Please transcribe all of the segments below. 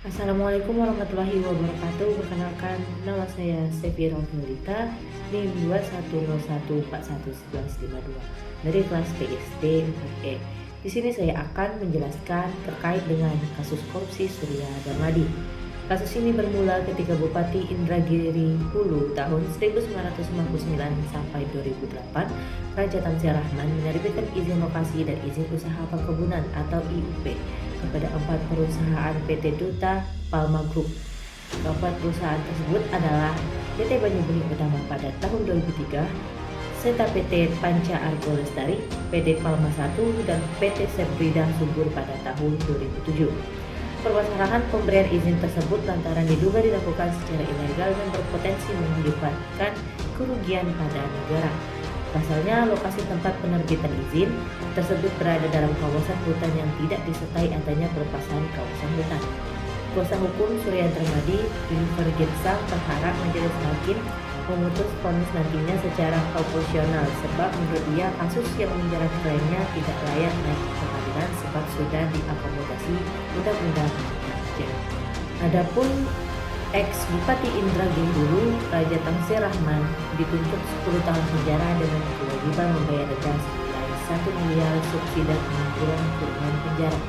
Assalamualaikum warahmatullahi wabarakatuh. Perkenalkan, nama saya Sevira Nolita, NIM 2101411152 dari kelas PSD 4E. Di sini saya akan menjelaskan terkait dengan kasus korupsi Surya Darmadi. Kasus ini bermula ketika Bupati Indragiri Hulu tahun 1999 sampai 2008, Raja Tamsir Rahman menerbitkan izin lokasi dan izin usaha perkebunan atau IUP kepada 4 perusahaan PT Duta Palma Group. Keempat perusahaan tersebut adalah PT Banyu Bening Utama pada tahun 2003, serta PT Panca Argo Lestari, PT Palma 1, dan PT Sebrida Subur pada tahun 2007. Permasalahan pemberian izin tersebut lantaran diduga dilakukan secara ilegal dan berpotensi mengakibatkan kerugian pada negara. Pasalnya, lokasi tempat penerbitan izin tersebut berada dalam kawasan hutan yang tidak disertai adanya pelepasan kawasan hutan. Kuasa hukum Surya Darmadi, Jennifer Girsang, berharap majelis hakim memutus vonis nantinya secara proporsional sebab menurut dia kasus yang menjerat kliennya tidak layak naik ke pengadilan sebab sudah diakomodasi undang-undang kerja. Adapun ex-Bupati Indragiri Hulu, Raja Tamsir Rahman, dituntut 10 tahun penjara dengan kewajiban membayar denda senilai 1 miliar subsidi dan 6 bulan kurungan penjara.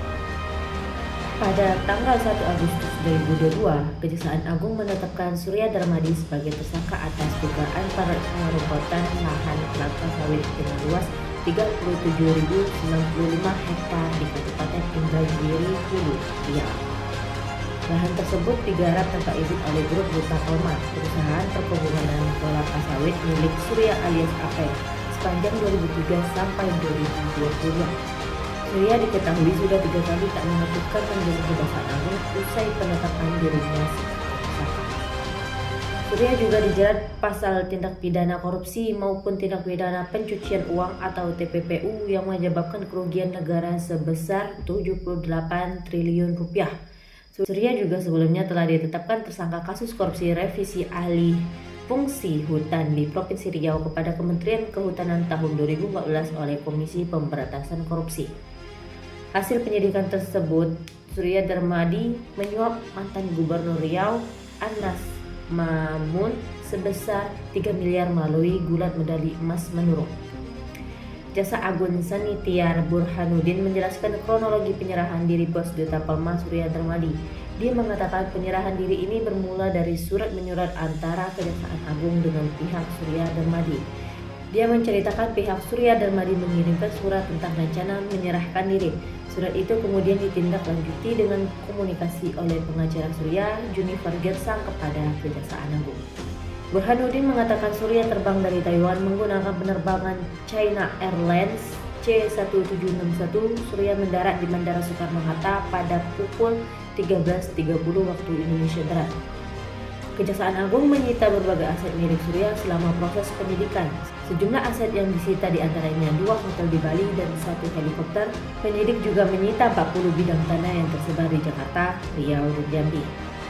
Pada tanggal 1 Agustus 2022, Kejaksaan Agung menetapkan Surya Darmadi sebagai tersangka atas dugaan pengerobotan lahan kelapa sawit dengan luas 37.095 hektar di Kabupaten Indragiri Hulu, Riau. Lahan tersebut digarap tanpa izin oleh Grup Duta Palma, perusahaan perkebunan kelapa sawit milik Surya alias Apek, sepanjang 2003 sampai 2022. Surya diketahui sudah 3 kali tak mengajukan panggilan Kejaksaan Agung usai penetapan dirinya sebagai tersangka. Surya juga dijerat pasal tindak pidana korupsi maupun tindak pidana pencucian uang atau TPPU yang menyebabkan kerugian negara sebesar 78 triliun rupiah. Surya juga sebelumnya telah ditetapkan tersangka kasus korupsi revisi alih fungsi hutan di Provinsi Riau kepada Kementerian Kehutanan tahun 2014 oleh Komisi Pemberantasan Korupsi. Hasil penyidikan tersebut, Surya Darmadi menyuap mantan Gubernur Riau Anas Mamun sebesar 3 miliar melalui gulat medali emas menurun. Jaksa Agung Sanitiar Burhanuddin menjelaskan kronologi penyerahan diri Bos Duta Palma Surya Darmadi. Dia mengatakan penyerahan diri ini bermula dari surat menyurat antara Kejaksaan Agung dengan pihak Surya Darmadi. Dia menceritakan pihak Surya Darmadi mengirimkan surat tentang rencana menyerahkan diri. Surat itu kemudian ditindaklanjuti dengan komunikasi oleh pengacara Surya, Jennifer Girsang, kepada Kejaksaan Agung. Burhanuddin mengatakan Surya terbang dari Taiwan menggunakan penerbangan China Airlines C1761. Surya mendarat di Bandara Soekarno-Hatta pada pukul 13.30 waktu Indonesia Barat. Kejaksaan Agung menyita berbagai aset milik Surya selama proses penyidikan. Sejumlah aset yang disita diantaranya 2 hotel di Bali dan 1 helikopter. Penyidik juga menyita 40 bidang tanah yang tersebar di Jakarta, Riau, dan Jambi.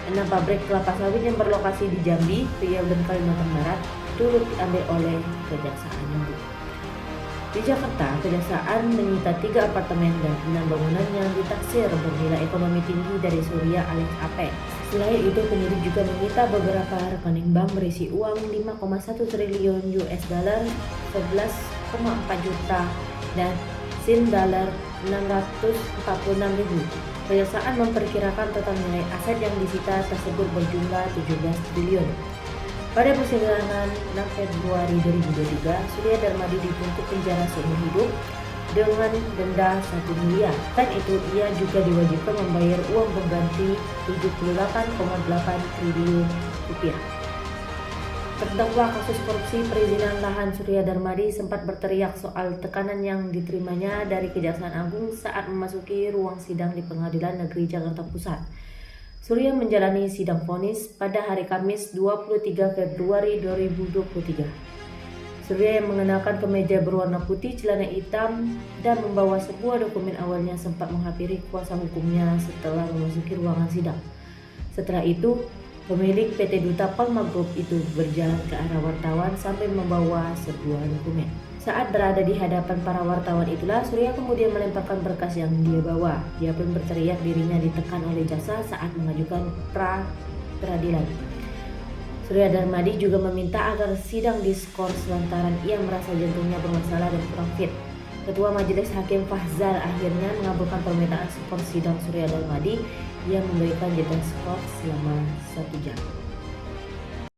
6 pabrik kelapa sawit yang berlokasi di Jambi, Riau, dan Kalimantan Barat turut diambil oleh Kejaksaan Agung. Di Jakarta, Kejaksaan menyita 3 apartemen dan 6 bangunan yang ditaksir bernilai ekonomi tinggi dari Surya alias Apek. Selain itu, penyidik juga menyita beberapa rekening bank berisi uang 5,1 triliun US dollar, 11,4 juta, dan SIM dolar 646.000. Kejaksaan memperkirakan total nilai aset yang disita tersebut berjumlah 17 triliun. Pada persidangan 6 Februari 2023, Surya Darmadi dituntut penjara seumur hidup dengan denda 1 miliar. Selain itu, ia juga diwajibkan membayar uang pengganti 78,8 triliun rupiah. Terdakwa kasus korupsi perizinan lahan Surya Darmadi sempat berteriak soal tekanan yang diterimanya dari Kejaksaan Agung saat memasuki ruang sidang di Pengadilan Negeri Jakarta Pusat. Surya menjalani sidang vonis pada hari Kamis 23 Februari 2023. Surya yang mengenakan kemeja berwarna putih, celana hitam, dan membawa sebuah dokumen awalnya sempat menghampiri kuasa hukumnya setelah memasuki ruangan sidang. Setelah itu, pemilik PT Duta Palma Group itu berjalan ke arah wartawan sambil membawa sebuah dokumen. Saat berada di hadapan para wartawan itulah Surya kemudian melemparkan berkas yang dia bawa. Dia pun berteriak dirinya ditekan oleh jaksa saat mengajukan pra peradilan. Surya Darmadi juga meminta agar sidang diskors lantaran ia merasa jantungnya bermasalah dan kurang fit. Ketua Majelis Hakim Fahzal akhirnya mengabulkan permintaan skors sidang Surya Darmadi yang memberikan jeda skors selama 1 jam.